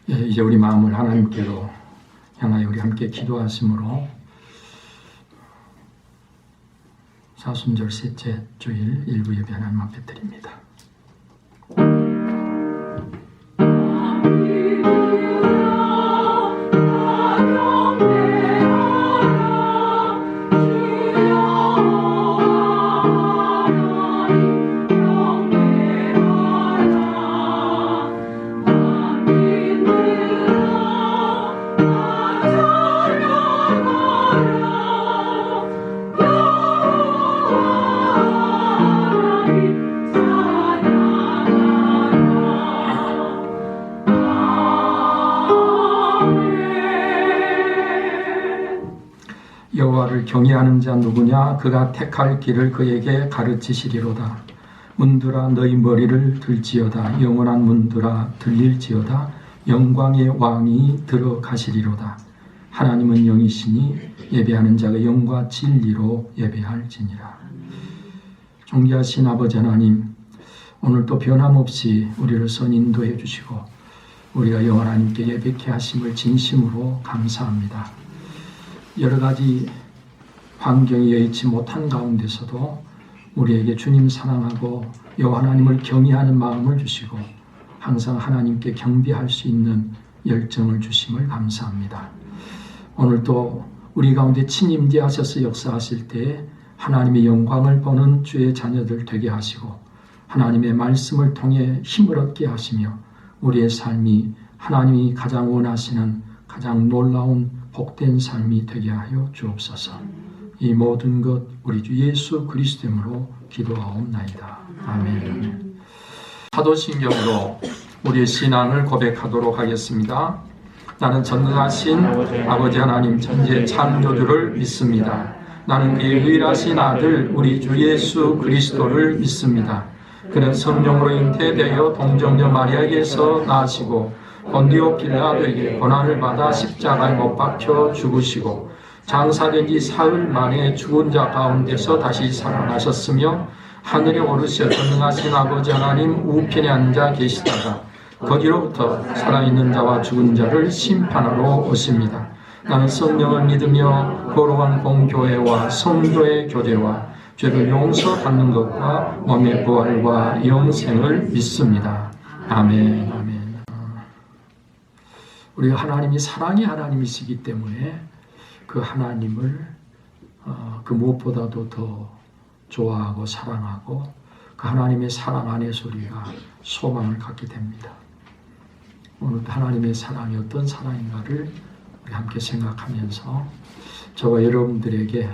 이제 우리 마음을 하나님께로 향하여 우리 함께 기도하심으로 사순절 셋째 주일 일부 예배 하나님 앞에 드립니다. 여호와를 경외하는 자 누구냐? 그가 택할 길을 그에게 가르치시리로다. 문들아 너희 머리를 들지어다. 영원한 문들아 들릴지어다. 영광의 왕이 들어가시리로다. 하나님은 영이시니 예배하는 자가 영과 진리로 예배할지니라. 존귀하신 아버지 하나님, 오늘도 변함없이 우리를 선인도해 주시고 우리가 여호와 하나님께 예배케 하심을 진심으로 감사합니다. 여러 가지 환경이 여의치 못한 가운데서도 우리에게 주님 사랑하고 여호와 하나님을 경외하는 마음을 주시고 항상 하나님께 경배할 수 있는 열정을 주심을 감사합니다. 오늘도 우리 가운데 친임대하셔서 역사하실 때에 하나님의 영광을 보는 주의 자녀들 되게 하시고 하나님의 말씀을 통해 힘을 얻게 하시며 우리의 삶이 하나님이 가장 원하시는 가장 놀라운 복된 삶이 되게 하여 주옵소서. 이 모든 것 우리 주 예수 그리스도로 기도하옵나이다. 아멘. 사도신경으로 우리의 신앙을 고백하도록 하겠습니다. 나는 전능하신 아버지 하나님 천지의 창조주를 믿습니다. 나는 그의 유일하신 아들 우리 주 예수 그리스도를 믿습니다. 그는 성령으로 잉태되어 동정녀 마리아에게서 나시고 본디오 빌라도에게 고난을 받아 십자가에 못 박혀 죽으시고 장사된 지 사흘 만에 죽은 자 가운데서 다시 살아나셨으며 하늘에 오르셔 전능하신 아버지 하나님 우편에 앉아 계시다가 거기로부터 살아있는 자와 죽은 자를 심판하러 오십니다. 나는 성령을 믿으며 거룩한 공교회와 성도의 교제와 죄를 용서받는 것과 몸의 부활과 영생을 믿습니다. 아멘. 아멘. 우리가 하나님이 사랑의 하나님이시기 때문에 그 하나님을 그 무엇보다도 더 좋아하고 사랑하고 그 하나님의 사랑 안에서 우리가 소망을 갖게 됩니다. 오늘도 하나님의 사랑이 어떤 사랑인가를 우리 함께 생각하면서 저와 여러분들에게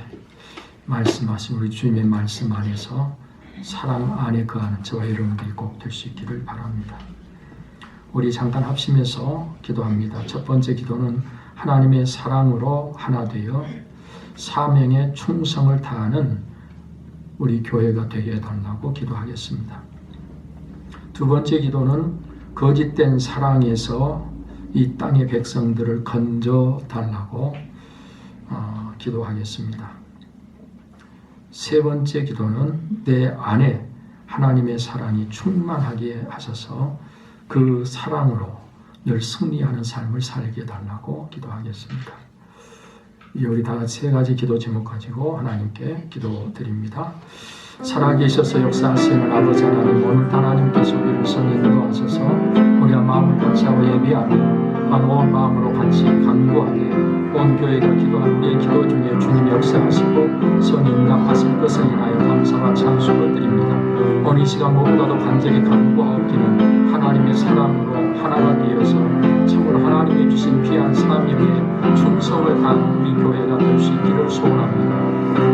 말씀하신 우리 주님의 말씀 안에서 사랑 안에 거하는 저와 여러분들이 꼭 될 수 있기를 바랍니다. 우리 잠깐 합심해서 기도합니다. 첫 번째 기도는 하나님의 사랑으로 하나 되어 사명에 충성을 다하는 우리 교회가 되게 해달라고 기도하겠습니다. 두 번째 기도는 거짓된 사랑에서 이 땅의 백성들을 건져 달라고 기도하겠습니다. 세 번째 기도는 내 안에 하나님의 사랑이 충만하게 하셔서 그 사랑으로 늘 승리하는 삶을 살게 해달라고 기도하겠습니다. 우리 다 세 가지 기도 제목 가지고 하나님께 기도드립니다. 살아계셔서 역사하시는 아버지 하나님, 오늘 하나님께서 우리를 선인도하셔서 우리가 마음을 같이 하고 예배하며 온 마음으로 같이 간구하되 온 교회가 기도하는 우리의 기도 중에 주님 역사하시고 선인답하실 것을 인하여 감사와 찬송을 드립니다. 오늘 이 시간 무엇보다도 간절히 간구하옵기는 하나님의 사랑으로 하나가 되어서 참으로 하나님이 주신 귀한 사명에 충성을 다하는 우리 교회가 될 수 있기를 소원합니다.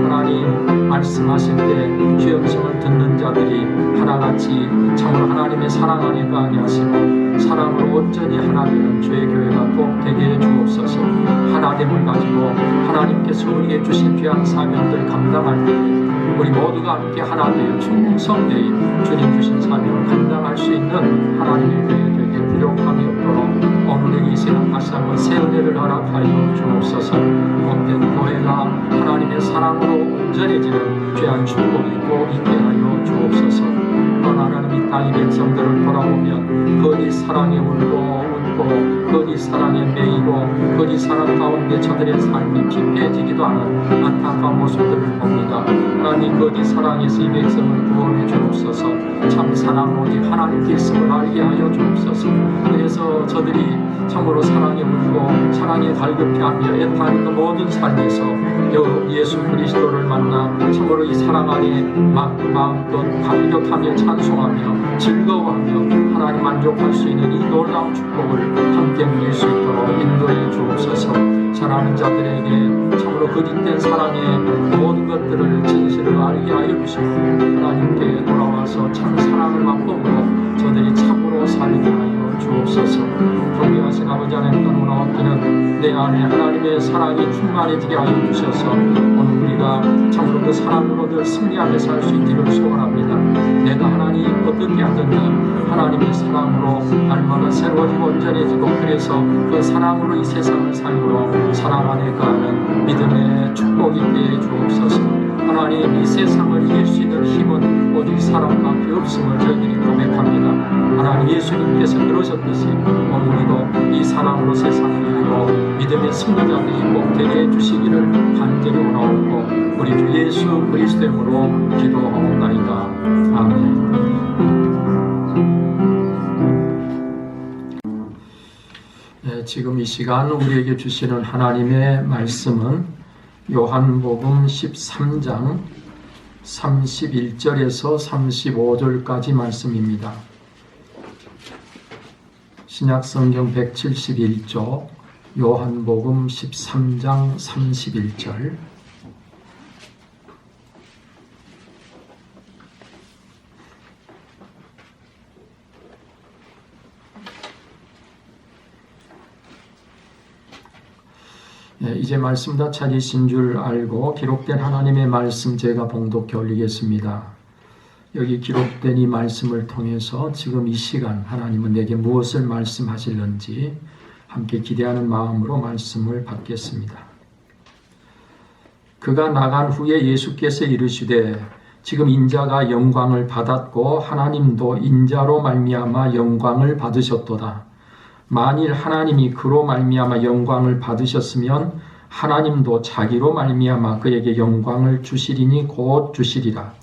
하나님 말씀하실 때 주의 음성을 듣는 자들이 하나같이 참으로 하나님의 사랑 안에 거하게 하시고 사랑으로 온전히 하나 되는 주의 교회가 꼭 되게 해 주옵소서. 하나됨을 가지고 하나님께서 우리에게 주신 귀한 사명들 감당할 때 우리 모두가 함께 하나 되어 충성되어 주님 주신 사명을 감당할 수 있는 하나님의 교회 되게 부족함이 없도록 오늘 이 시간 다시 한번 새 은혜를 허락하여 주옵소서. 복된 교회가 하나님의 사랑으로 온전해지는 귀한 축복이 있고 있게 하여 주옵소서. 또한 하나님 이 땅의 백성들을 돌아보면 거짓 사랑에 울고 않고 거짓 사랑에 매이고 거짓 사랑 가운데 저들의 삶이 피폐해지기도 하는 안타까운 모습들을 봅니다. 하나님 거짓 사랑에서 이 백성을 구원해 주옵소서. 참 사랑 오직 하나님 길성을 알게 하여 주옵소서. 그래서 저들이 참으로 사랑에 울고 사랑에 갈급해하며 애타는 그 모든 삶에서 예수 그리스도를 만나 참으로 이 사랑 안에 마음껏 감격하며 찬송하며 즐거워하며 하나님 만족할 수 있는 이 놀라운 축복을 함께 누릴 수 있도록 인도해 주옵소서. 사랑하는 자들에게 참으로 거짓된 사랑의 모든 것들을 진실을 알게 하여 주시고 하나님께 돌아와서 참 사랑을 맛보므로 저들이 참으로 살게 하여 주옵소서. 존귀하신 아버지 하나님, 너무나 얻기는 내 안에 하나님의 사랑이 충만해지게 하여 주셔서 오늘 우리가 참으로 그 사랑으로 늘 승리하며 살 수 있기를 소원합니다. 내가 하나님 어떻게 하든지 하나님의 사랑으로 날마다 새로워지고 온전해지고 그래서 그 사랑으로 이 세상을 살므로 사랑 안에 거하는 믿음의 축복이 되어 주옵소서. 하나님 이 세상을 이길 수 있는 힘은 오직 사랑밖에 없음을 저희들이 고백합니다. 하나님 예수님께서 그러셨듯이 오늘도 이 사랑으로 세상을 이기고 믿음의 승리자들이 꼭 되게 해주시기를 간절히 원하옵고 우리 주 예수 그리스도의 이름으로 기도하옵나이다. 아멘. 지금 이 시간 우리에게 주시는 하나님의 말씀은 요한복음 13장 31절에서 35절까지 말씀입니다. 신약성경 171쪽 요한복음 13장 31절. 이제 말씀 다 찾으신 줄 알고 기록된 하나님의 말씀 제가 봉독해 올리겠습니다. 여기 기록된 이 말씀을 통해서 지금 이 시간 하나님은 내게 무엇을 말씀하실는지 함께 기대하는 마음으로 말씀을 받겠습니다. 그가 나간 후에 예수께서 이르시되 지금 인자가 영광을 받았고 하나님도 인자로 말미암아 영광을 받으셨도다. 만일 하나님이 그로 말미암아 영광을 받으셨으면 하나님도 자기로 말미암아 그에게 영광을 주시리니 곧 주시리라.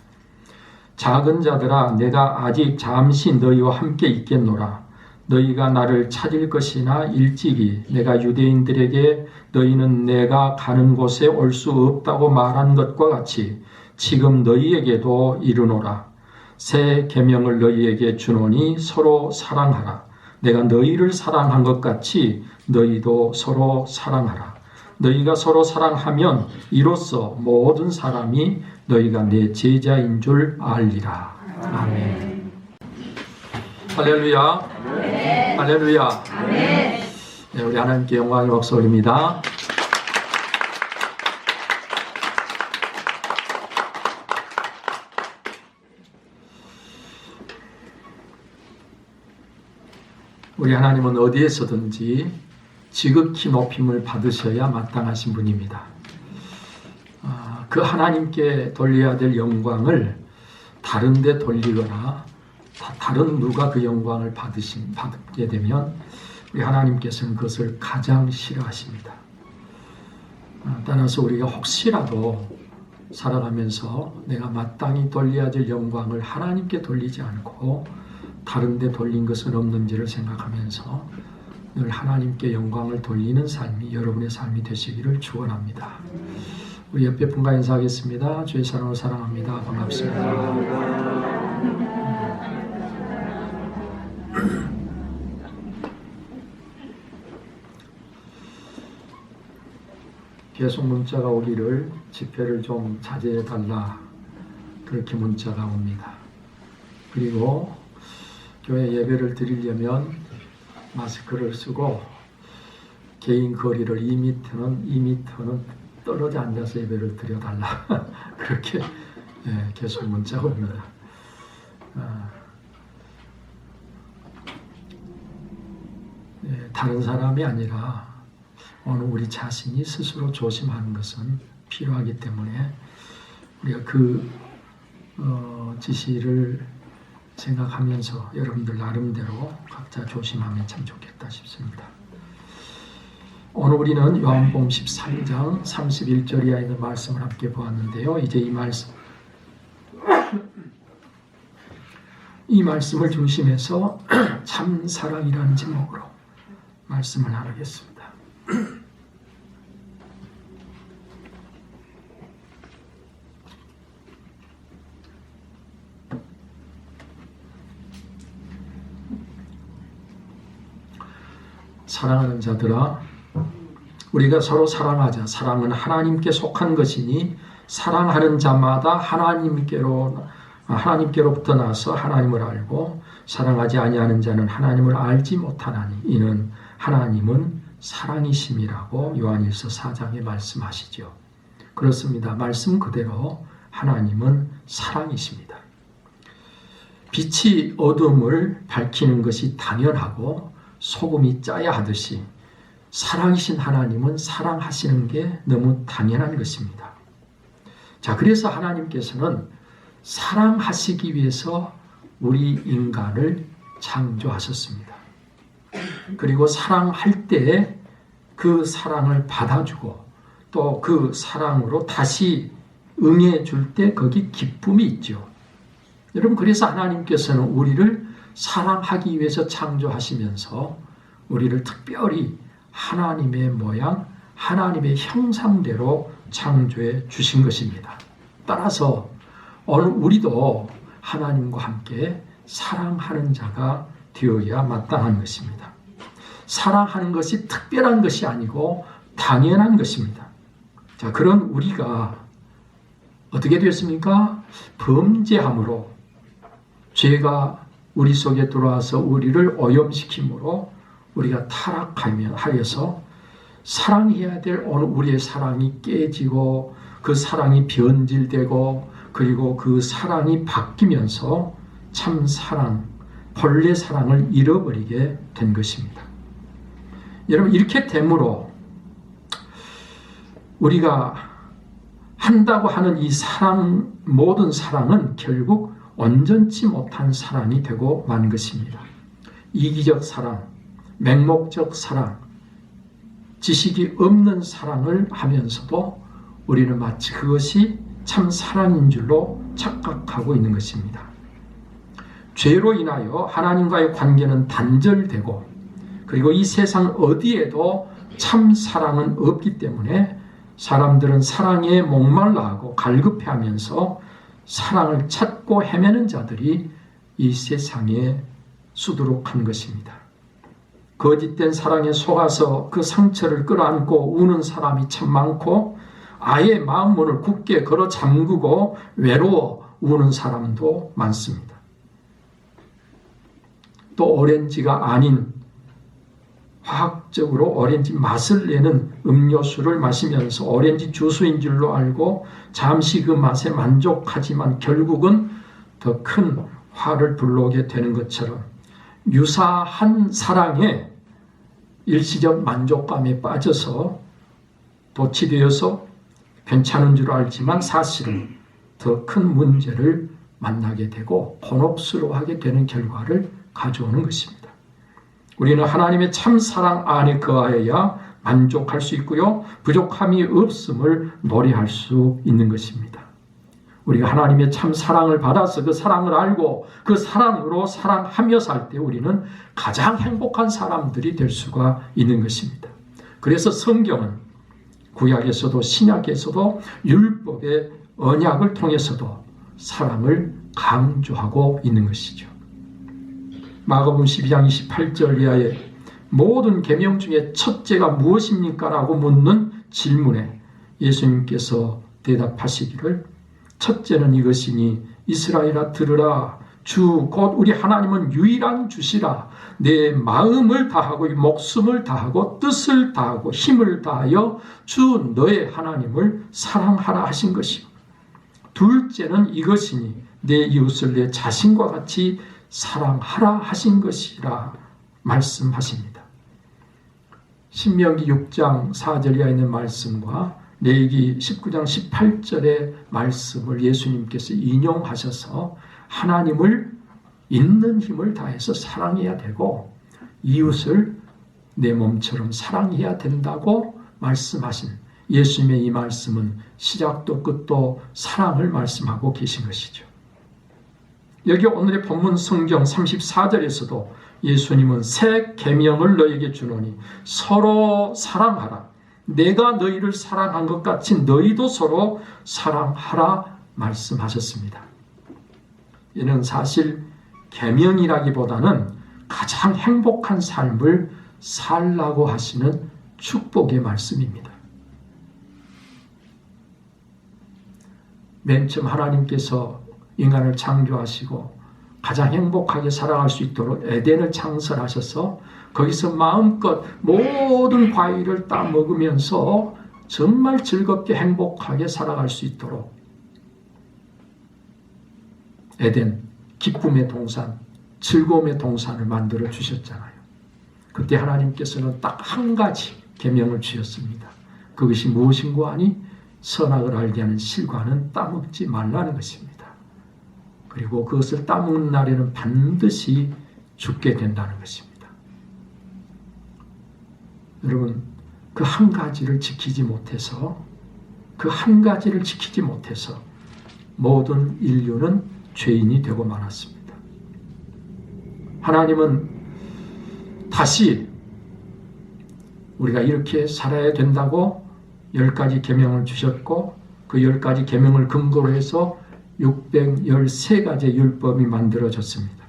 작은 자들아 내가 아직 잠시 너희와 함께 있겠노라. 너희가 나를 찾을 것이나 일찍이 내가 유대인들에게 너희는 내가 가는 곳에 올 수 없다고 말한 것과 같이 지금 너희에게도 이르노라. 새 계명을 너희에게 주노니 서로 사랑하라. 내가 너희를 사랑한 것 같이 너희도 서로 사랑하라. 너희가 서로 사랑하면 이로써 모든 사람이 너희가 내 제자인 줄 알리라. 아멘. 할렐루야. 아멘. 할렐루야. 아멘. 네, 우리 하나님께 영광의 박수 올립니다. 우리 하나님은 어디에서든지 지극히 높임을 받으셔야 마땅하신 분입니다. 그 하나님께 돌려야 될 영광을 다른 데 돌리거나 다른 누가 그 영광을 받게 되면 우리 하나님께서는 그것을 가장 싫어하십니다. 따라서 우리가 혹시라도 살아가면서 내가 마땅히 돌려야 될 영광을 하나님께 돌리지 않고 다른 데 돌린 것은 없는지를 생각하면서 늘 하나님께 영광을 돌리는 삶이 여러분의 삶이 되시기를 축원합니다. 우리 옆에 분과 인사하겠습니다. 주의 사랑을 사랑합니다. 반갑습니다. 계속 문자가 오기를 집회를 좀 자제해달라 그렇게 문자가 옵니다. 그리고 교회 예배를 드리려면 마스크를 쓰고 개인 거리를 2m는 떨어져 앉아서 예배를 드려달라 그렇게 계속 문자가 옵니다. 다른 사람이 아니라 오늘 우리 자신이 스스로 조심하는 것은 필요하기 때문에 우리가 그 지시를 생각하면서 여러분들 나름대로 각자 조심하면 참 좋겠다 싶습니다. 오늘 우리는 요한복음 13장 31절 이하에 있는 말씀을 함께 보았는데요. 이제 이 말씀을 중심해서 참 사랑이라는 제목으로 말씀을 나누겠습니다. 사랑하는 자들아, 우리가 서로 사랑하자. 사랑은 하나님께 속한 것이니 사랑하는 자마다 하나님께로부터 나서 하나님을 알고 사랑하지 아니하는 자는 하나님을 알지 못하나니 이는 하나님은 사랑이심이라고 요한일서 4장에 말씀하시죠. 그렇습니다. 말씀 그대로 하나님은 사랑이십니다. 빛이 어둠을 밝히는 것이 당연하고 소금이 짜야 하듯이 사랑이신 하나님은 사랑하시는 게 너무 당연한 것입니다. 자, 그래서 하나님께서는 사랑하시기 위해서 우리 인간을 창조하셨습니다. 그리고 사랑할 때 그 사랑을 받아주고 또 그 사랑으로 다시 응해 줄 때 거기 기쁨이 있죠. 여러분, 그래서 하나님께서는 우리를 사랑하기 위해서 창조하시면서 우리를 특별히 하나님의 모양, 하나님의 형상대로 창조해 주신 것입니다. 따라서 오늘 우리도 하나님과 함께 사랑하는 자가 되어야 마땅한 것입니다. 사랑하는 것이 특별한 것이 아니고 당연한 것입니다. 자, 그런 우리가 어떻게 되었습니까? 범죄함으로 죄가 우리 속에 들어와서 우리를 오염시킴으로 우리가 타락하여서 사랑해야 될 오늘 우리의 사랑이 깨지고 그 사랑이 변질되고 그리고 그 사랑이 바뀌면서 참 사랑, 본래 사랑을 잃어버리게 된 것입니다. 여러분, 이렇게 되므로 우리가 한다고 하는 이 사랑, 모든 사랑은 결국 온전치 못한 사랑이 되고 만 것입니다. 이기적 사랑, 맹목적 사랑, 지식이 없는 사랑을 하면서도 우리는 마치 그것이 참 사랑인 줄로 착각하고 있는 것입니다. 죄로 인하여 하나님과의 관계는 단절되고 그리고 이 세상 어디에도 참 사랑은 없기 때문에 사람들은 사랑에 목말라하고 갈급해하면서 사랑을 찾고 헤매는 자들이 이 세상에 수두룩한 것입니다. 거짓된 사랑에 속아서 그 상처를 끌어안고 우는 사람이 참 많고 아예 마음문을 굳게 걸어 잠그고 외로워 우는 사람도 많습니다. 또 오렌지가 아닌 화학적으로 오렌지 맛을 내는 음료수를 마시면서 오렌지 주스인 줄로 알고 잠시 그 맛에 만족하지만 결국은 더 큰 화를 불러오게 되는 것처럼 유사한 사랑에 일시적 만족감에 빠져서 도취되어서 괜찮은 줄 알지만 사실은 더 큰 문제를 만나게 되고 곤혹스러워하게 되는 결과를 가져오는 것입니다. 우리는 하나님의 참 사랑 안에 거하여야 만족할 수 있고요. 부족함이 없음을 노래할 수 있는 것입니다. 우리가 하나님의 참 사랑을 받아서 그 사랑을 알고 그 사랑으로 사랑하며 살 때 우리는 가장 행복한 사람들이 될 수가 있는 것입니다. 그래서 성경은 구약에서도 신약에서도 율법의 언약을 통해서도 사랑을 강조하고 있는 것이죠. 마가복음 12장 28절 이하에 모든 계명 중에 첫째가 무엇입니까? 라고 묻는 질문에 예수님께서 대답하시기를 첫째는 이것이니 이스라엘아 들으라 주 곧 우리 하나님은 유일한 주시라 내 마음을 다하고 목숨을 다하고 뜻을 다하고 힘을 다하여 주 너의 하나님을 사랑하라 하신 것이요 둘째는 이것이니 내 이웃을 내 자신과 같이 사랑하라 하신 것이라 말씀하십니다. 신명기 6장 4절 이하에 있는 말씀과 레위기 19장 18절의 말씀을 예수님께서 인용하셔서 하나님을 있는 힘을 다해서 사랑해야 되고 이웃을 내 몸처럼 사랑해야 된다고 말씀하신 예수님의 이 말씀은 시작도 끝도 사랑을 말씀하고 계신 것이죠. 여기 오늘의 본문 성경 34절에서도 예수님은 새 계명을 너에게 주노니 서로 사랑하라. 내가 너희를 사랑한 것 같이 너희도 서로 사랑하라 말씀하셨습니다. 이는 사실 계명이라기보다는 가장 행복한 삶을 살라고 하시는 축복의 말씀입니다. 맨 처음 하나님께서 인간을 창조하시고 가장 행복하게 살아갈 수 있도록 에덴을 창설하셔서 거기서 마음껏 모든 과일을 따먹으면서 정말 즐겁게 행복하게 살아갈 수 있도록 에덴, 기쁨의 동산, 즐거움의 동산을 만들어 주셨잖아요. 그때 하나님께서는 딱 한 가지 계명을 주셨습니다. 그것이 무엇인고 하니 선악을 알게 하는 실과는 따먹지 말라는 것입니다. 그리고 그것을 따먹는 날에는 반드시 죽게 된다는 것입니다. 여러분, 그 한 가지를 지키지 못해서 모든 인류는 죄인이 되고 말았습니다. 하나님은 다시 우리가 이렇게 살아야 된다고 10가지 계명을 주셨고 그 10가지 계명을 근거로 해서 613가지의 율법이 만들어졌습니다.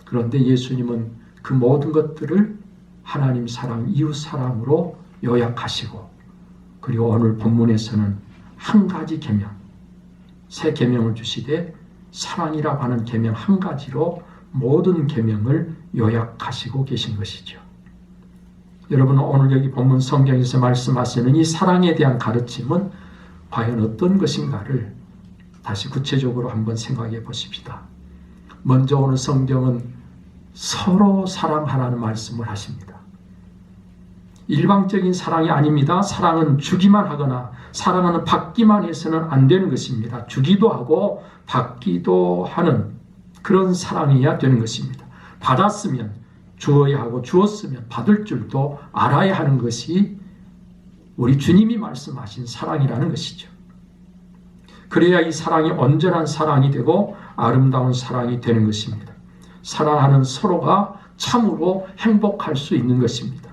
그런데 예수님은 그 모든 것들을 하나님 사랑, 이웃 사랑으로 요약하시고 그리고 오늘 본문에서는 한 가지 계명, 새 계명을 주시되 사랑이라고 하는 계명 한 가지로 모든 계명을 요약하시고 계신 것이죠. 여러분, 오늘 여기 본문 성경에서 말씀하시는 이 사랑에 대한 가르침은 과연 어떤 것인가를 다시 구체적으로 한번 생각해 보십시다. 먼저 오늘 성경은 서로 사랑하라는 말씀을 하십니다. 일방적인 사랑이 아닙니다. 사랑은 주기만 하거나 사랑은 받기만 해서는 안 되는 것입니다. 주기도 하고 받기도 하는 그런 사랑이어야 되는 것입니다. 받았으면 주어야 하고 주었으면 받을 줄도 알아야 하는 것이 우리 주님이 말씀하신 사랑이라는 것이죠. 그래야 이 사랑이 온전한 사랑이 되고 아름다운 사랑이 되는 것입니다. 사랑하는 서로가 참으로 행복할 수 있는 것입니다.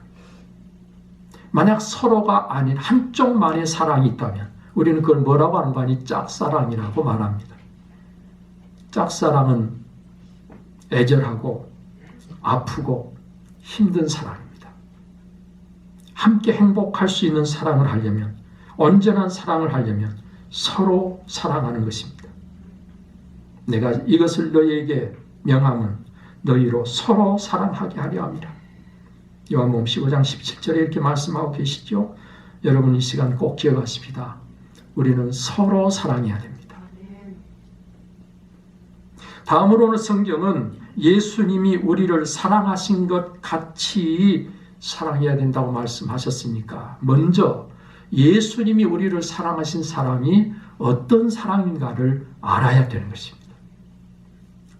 만약 서로가 아닌 한쪽만의 사랑이 있다면 우리는 그걸 뭐라고 하는 거 아니? 짝사랑이라고 말합니다. 짝사랑은 애절하고 아프고 힘든 사랑입니다. 함께 행복할 수 있는 사랑을 하려면, 온전한 사랑을 하려면 서로 사랑하는 것입니다. 내가 이것을 너희에게 명함은 너희로 서로 사랑하게 하려 함이라. 요한복음 15장 17절에 이렇게 말씀하고 계시죠. 여러분, 이 시간 꼭 기억하십시다. 우리는 서로 사랑해야 됩니다. 다음으로 오늘 성경은 예수님이 우리를 사랑하신 것 같이 사랑해야 된다고 말씀하셨으니까 먼저 예수님이 우리를 사랑하신 사랑이 어떤 사랑인가를 알아야 되는 것입니다.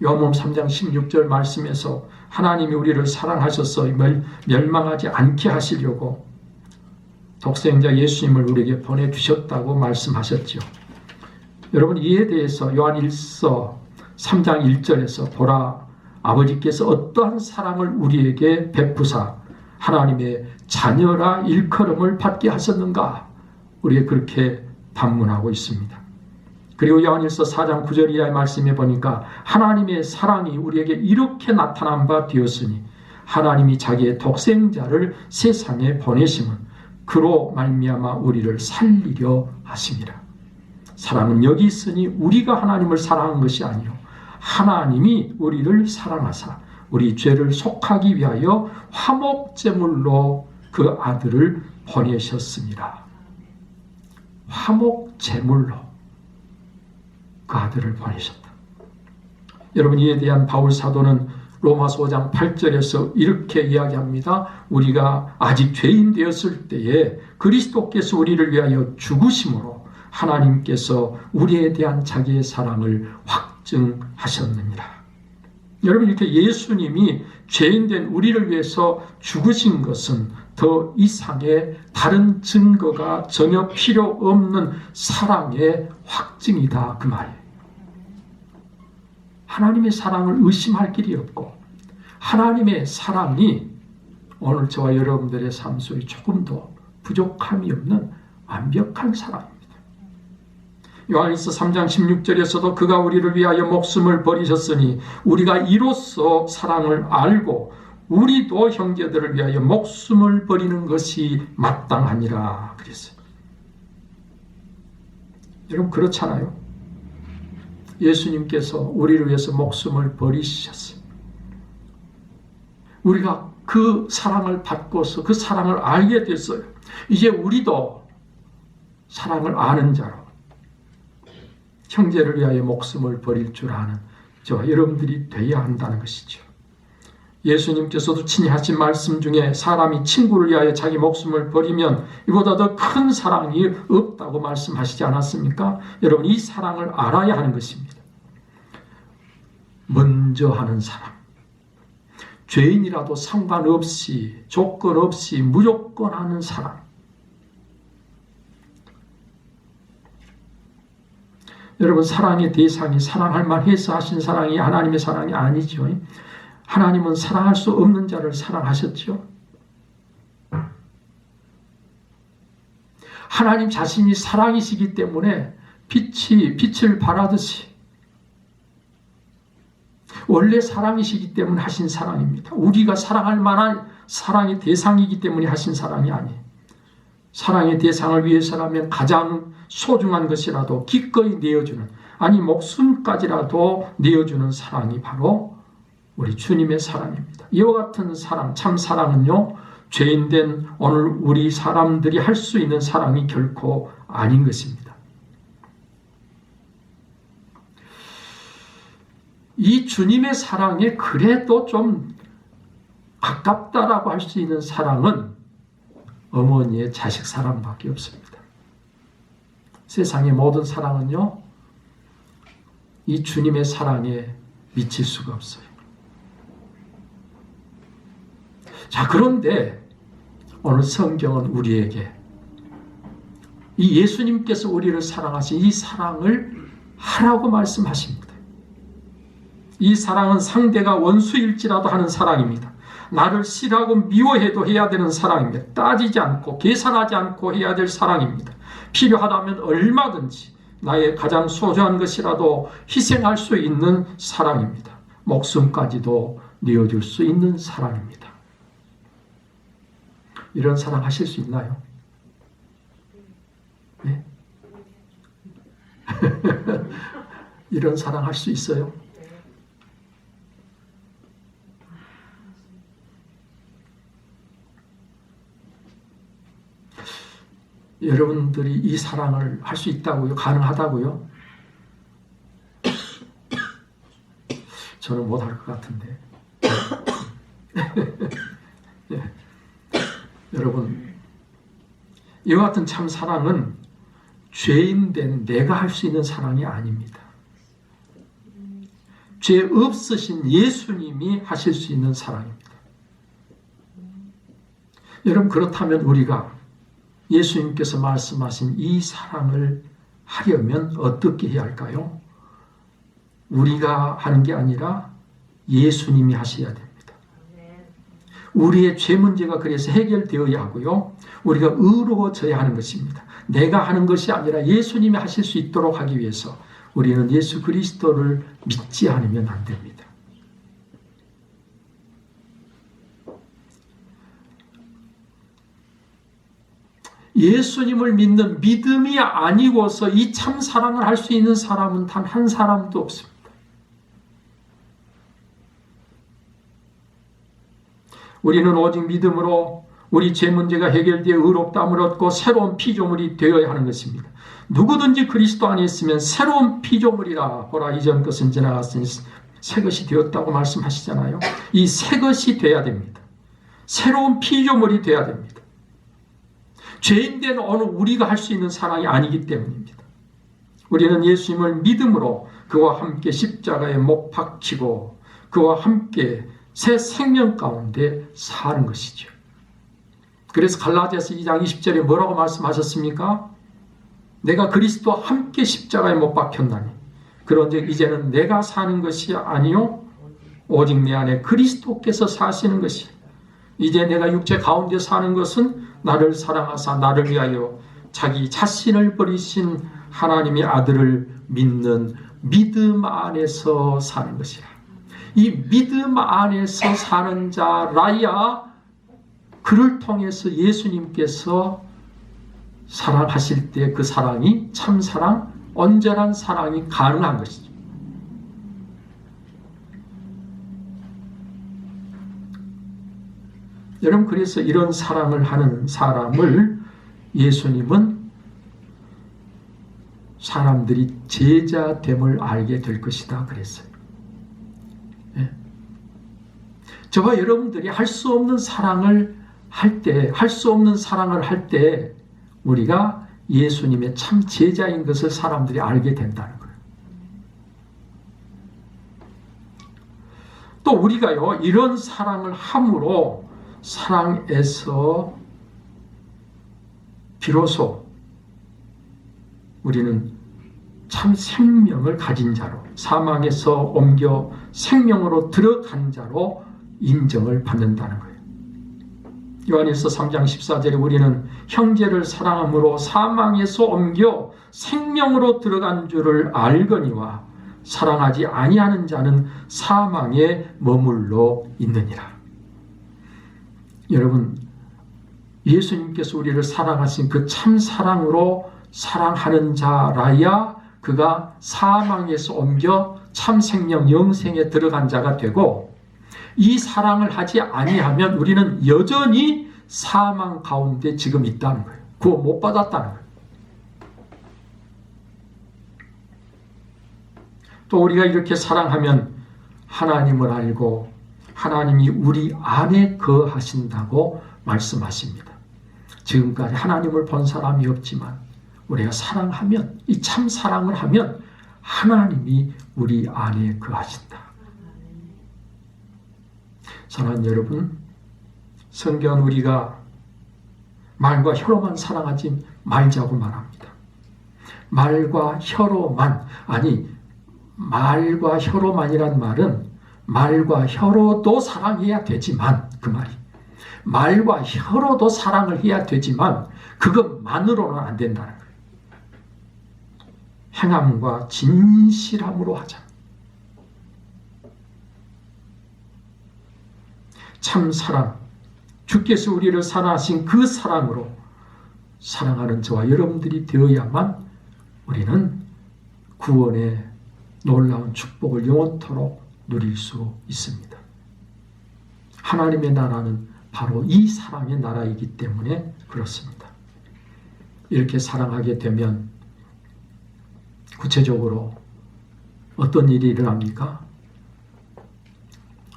요한복음 3장 16절 말씀에서 하나님이 우리를 사랑하셔서 멸망하지 않게 하시려고 독생자 예수님을 우리에게 보내주셨다고 말씀하셨죠. 여러분, 이에 대해서 요한1서 3장 1절에서 보라, 아버지께서 어떠한 사랑을 우리에게 베푸사 하나님의 자녀라 일컬음을 받게 하셨는가, 우리에게 그렇게 반문하고 있습니다. 그리고 요한일서 4장 9절 이하의 말씀에 보니까 하나님의 사랑이 우리에게 이렇게 나타난 바 되었으니 하나님이 자기의 독생자를 세상에 보내심은 그로 말미암아 우리를 살리려 하심이라. 사랑은 여기 있으니 우리가 하나님을 사랑한 것이 아니요 하나님이 우리를 사랑하사 우리 죄를 속하기 위하여 화목제물로 그 아들을 보내셨습니다. 화목제물로 그 아들을 보내셨다. 여러분, 이에 대한 바울 사도는 로마서 5장 8절에서 이렇게 이야기합니다. 우리가 아직 죄인 되었을 때에 그리스도께서 우리를 위하여 죽으심으로 하나님께서 우리에 대한 자기의 사랑을 확증하셨느니라. 여러분, 이렇게 예수님이 죄인된 우리를 위해서 죽으신 것은 더 이상의 다른 증거가 전혀 필요 없는 사랑의 확증이다, 그 말이에요. 하나님의 사랑을 의심할 길이 없고, 하나님의 사랑이 오늘 저와 여러분들의 삶 속에 조금도 부족함이 없는 완벽한 사랑입니다. 요한일서 3장 16절에서도 그가 우리를 위하여 목숨을 버리셨으니 우리가 이로써 사랑을 알고 우리도 형제들을 위하여 목숨을 버리는 것이 마땅하니라 그랬어요. 여러분, 그렇잖아요. 예수님께서 우리를 위해서 목숨을 버리셨어요. 우리가 그 사랑을 받고서 그 사랑을 알게 됐어요. 이제 우리도 사랑을 아는 자로 형제를 위하여 목숨을 버릴 줄 아는 저와 여러분들이 되어야 한다는 것이죠. 예수님께서도 친히 하신 말씀 중에 사람이 친구를 위하여 자기 목숨을 버리면 이보다 더 큰 사랑이 없다고 말씀하시지 않았습니까? 여러분, 이 사랑을 알아야 하는 것입니다. 먼저 하는 사랑. 죄인이라도 상관없이, 조건 없이 무조건 하는 사랑. 여러분, 사랑의 대상이 사랑할 만해서 하신 사랑이 하나님의 사랑이 아니죠. 하나님은 사랑할 수 없는 자를 사랑하셨죠. 하나님 자신이 사랑이시기 때문에 빛을 발하듯이 원래 사랑이시기 때문에 하신 사랑입니다. 우리가 사랑할 만한 사랑의 대상이기 때문에 하신 사랑이 아니에요. 사랑의 대상을 위해서라면 가장 소중한 것이라도 기꺼이 내어주는, 아니 목숨까지라도 내어주는 사랑이 바로 우리 주님의 사랑입니다. 이와 같은 사랑, 참 사랑은요, 죄인된 오늘 우리 사람들이 할 수 있는 사랑이 결코 아닌 것입니다. 이 주님의 사랑에 그래도 좀 가깝다라고 할 수 있는 사랑은 어머니의 자식 사랑밖에 없습니다. 세상의 모든 사랑은요, 이 주님의 사랑에 미칠 수가 없어요. 자, 그런데 오늘 성경은 우리에게 이 예수님께서 우리를 사랑하신 이 사랑을 하라고 말씀하십니다. 이 사랑은 상대가 원수일지라도 하는 사랑입니다. 나를 싫어하고 미워해도 해야 되는 사랑입니다. 따지지 않고 계산하지 않고 해야 될 사랑입니다. 필요하다면 얼마든지 나의 가장 소중한 것이라도 희생할 수 있는 사랑입니다. 목숨까지도 내어줄 수 있는 사랑입니다. 이런 사랑 하실 수 있나요? 네? 이런 사랑 할 수 있어요? 여러분들이 이 사랑을 할 수 있다고요? 가능하다고요? 저는 못할 것 같은데. 네. 여러분, 이와 같은 참 사랑은 죄인된 내가 할 수 있는 사랑이 아닙니다. 죄 없으신 예수님이 하실 수 있는 사랑입니다. 여러분, 그렇다면 우리가 예수님께서 말씀하신 이 사랑을 하려면 어떻게 해야 할까요? 우리가 하는 게 아니라 예수님이 하셔야 됩니다. 우리의 죄 문제가 그래서 해결되어야 하고요. 우리가 의로워져야 하는 것입니다. 내가 하는 것이 아니라 예수님이 하실 수 있도록 하기 위해서 우리는 예수 그리스도를 믿지 않으면 안 됩니다. 예수님을 믿는 믿음이 아니고서 이 참 사랑을 할 수 있는 사람은 단 한 사람도 없습니다. 우리는 오직 믿음으로 우리 죄 문제가 해결되어 의롭다함을 얻고 새로운 피조물이 되어야 하는 것입니다. 누구든지 그리스도 안에 있으면 새로운 피조물이라. 보라, 이전 것은 지나갔으니 새 것이 되었다고 말씀하시잖아요. 이 새 것이 돼야 됩니다. 새로운 피조물이 돼야 됩니다. 죄인된 어느 우리가 할 수 있는 사랑이 아니기 때문입니다. 우리는 예수님을 믿음으로 그와 함께 십자가에 못 박히고 그와 함께 새 생명 가운데 사는 것이죠. 그래서 갈라디아서 2장 20절에 뭐라고 말씀하셨습니까? 내가 그리스도와 함께 십자가에 못 박혔나니 그런즉 이제는 내가 사는 것이 아니요 오직 내 안에 그리스도께서 사시는 것이요 이제 내가 육체 가운데 사는 것은 나를 사랑하사 나를 위하여 자기 자신을 버리신 하나님의 아들을 믿는 믿음 안에서 사는 것이라. 이 믿음 안에서 사는 자라야 그를 통해서 예수님께서 사랑하실 때 그 사랑이 참사랑, 온전한 사랑이 가능한 것이죠. 여러분, 그래서 이런 사랑을 하는 사람을 예수님은 사람들이 제자됨을 알게 될 것이다 그랬어요. 예. 저와 여러분들이 할 수 없는 사랑을 할 때 우리가 예수님의 참 제자인 것을 사람들이 알게 된다는 거예요. 또 우리가요, 이런 사랑을 함으로 사랑에서 비로소 우리는 참 생명을 가진 자로, 사망에서 옮겨 생명으로 들어간 자로 인정을 받는다는 거예요. 요한일서 3장 14절에 우리는 형제를 사랑함으로 사망에서 옮겨 생명으로 들어간 줄을 알거니와 사랑하지 아니하는 자는 사망에 머물러 있느니라. 여러분, 예수님께서 우리를 사랑하신 그 참 사랑으로 사랑하는 자라야 그가 사망에서 옮겨 참 생명 영생에 들어간 자가 되고, 이 사랑을 하지 아니하면 우리는 여전히 사망 가운데 지금 있다는 거예요. 구원 못 받았다는 거예요. 또 우리가 이렇게 사랑하면 하나님을 알고 하나님이 우리 안에 거하신다고 말씀하십니다. 지금까지 하나님을 본 사람이 없지만 우리가 사랑하면, 이 참 사랑을 하면 하나님이 우리 안에 거하신다. 사랑하는 여러분, 성경은 우리가 말과 혀로만 사랑하지 말자고 말합니다. 말과 혀로만, 아니 말과 혀로만이란 말은 말과 혀로도 사랑해야 되지만, 그 말이 말과 혀로도 사랑을 해야 되지만 그것만으로는 안 된다는 거예요. 행함과 진실함으로 하자. 참 사랑, 주께서 우리를 사랑하신 그 사랑으로 사랑하는 저와 여러분들이 되어야만 우리는 구원의 놀라운 축복을 영원토록 누릴 수 있습니다. 하나님의 나라는 바로 이 사랑의 나라이기 때문에 그렇습니다. 이렇게 사랑하게 되면 구체적으로 어떤 일이 일어납니까?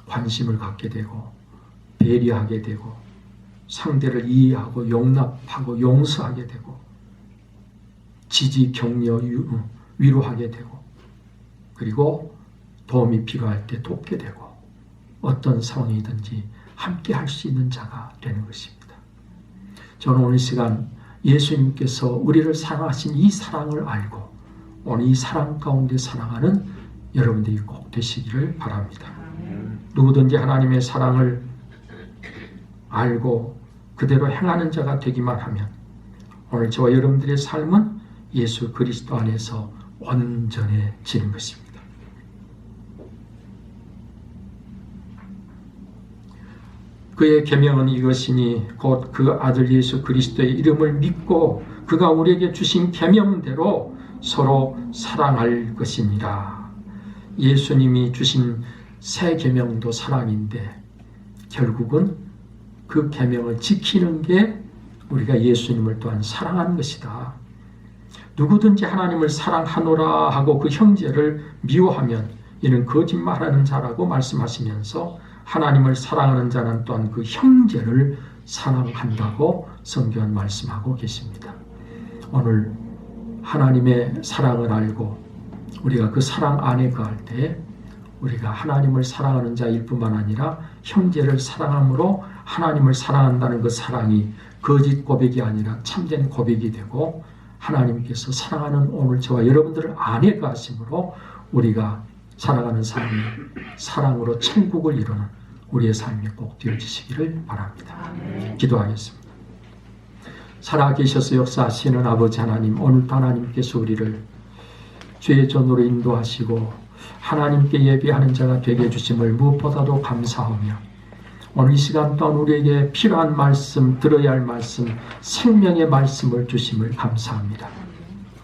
관심을 갖게 되고 배려하게 되고 상대를 이해하고 용납하고 용서하게 되고 지지, 격려, 위로하게 되고 그리고 도움이 필요할 때 돕게 되고 어떤 상황이든지 함께 할 수 있는 자가 되는 것입니다. 저는 오늘 시간 예수님께서 우리를 사랑하신 이 사랑을 알고 오늘 이 사랑 가운데 사랑하는 여러분들이 꼭 되시기를 바랍니다. 누구든지 하나님의 사랑을 알고 그대로 행하는 자가 되기만 하면 오늘 저와 여러분들의 삶은 예수 그리스도 안에서 온전해지는 것입니다. 그의 계명은 이것이니 곧 그 아들 예수 그리스도의 이름을 믿고 그가 우리에게 주신 계명대로 서로 사랑할 것입니다. 예수님이 주신 새 계명도 사랑인데 결국은 그 계명을 지키는 게 우리가 예수님을 또한 사랑하는 것이다. 누구든지 하나님을 사랑하노라 하고 그 형제를 미워하면 이는 거짓말하는 자라고 말씀하시면서 하나님을 사랑하는 자는 또한 그 형제를 사랑한다고 성경은 말씀하고 계십니다. 오늘 하나님의 사랑을 알고 우리가 그 사랑 안에 거할 때 우리가 하나님을 사랑하는 자일 뿐만 아니라 형제를 사랑함으로 하나님을 사랑한다는 그 사랑이 거짓 고백이 아니라 참된 고백이 되고 하나님께서 사랑하는 오늘 저와 여러분들을 안에 가심으로 우리가 살아가는 삶이 사랑으로 천국을 이루는 우리의 삶이 꼭 되어지시기를 바랍니다. 기도하겠습니다. 살아계셔서 역사하시는 아버지 하나님, 오늘도 하나님께서 우리를 주의 전으로 인도하시고 하나님께 예배하는 자가 되게 해주심을 무엇보다도 감사하며 오늘 이 시간 또한 우리에게 필요한 말씀, 들어야 할 말씀, 생명의 말씀을 주심을 감사합니다.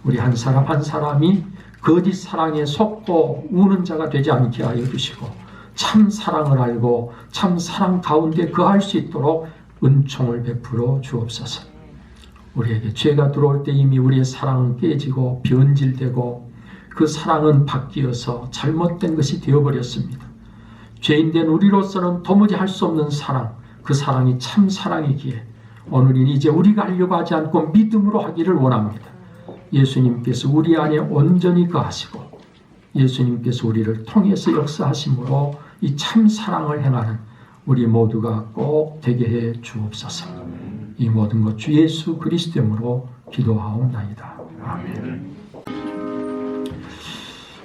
우리 한 사람 한 사람이 거짓 사랑에 속고 우는 자가 되지 않게 하여 주시고 참 사랑을 알고 참 사랑 가운데 거할 수 있도록 은총을 베풀어 주옵소서. 우리에게 죄가 들어올 때 이미 우리의 사랑은 깨지고 변질되고 그 사랑은 바뀌어서 잘못된 것이 되어버렸습니다. 죄인된 우리로서는 도무지 할 수 없는 사랑, 그 사랑이 참 사랑이기에 오늘은 이제 우리가 하려고 하지 않고 믿음으로 하기를 원합니다. 예수님께서 우리 안에 온전히 거하시고 예수님께서 우리를 통해서 역사하심으로 이 참 사랑을 행하는 우리 모두가 꼭 되게 해 주옵소서. 이 모든 것 주 예수 그리스도로 기도하옵나이다. 아멘.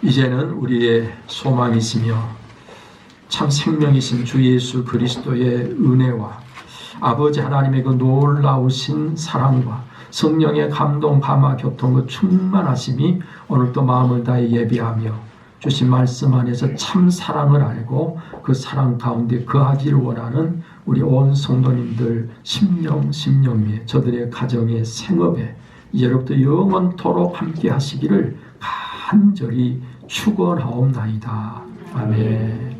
이제는 우리의 소망이시며 참 생명이신 주 예수 그리스도의 은혜와 아버지 하나님의 그 놀라우신 사랑과 성령의 감동, 감화, 교통, 그 충만하심이 오늘도 마음을 다해 예비하며 주신 말씀 안에서 참 사랑을 알고 그 사랑 가운데 거하기를 원하는 우리 온 성도님들 심령에 저들의 가정의 생업에 이제로부터 영원토록 함께 하시기를 간절히 축원하옵나이다. 아멘.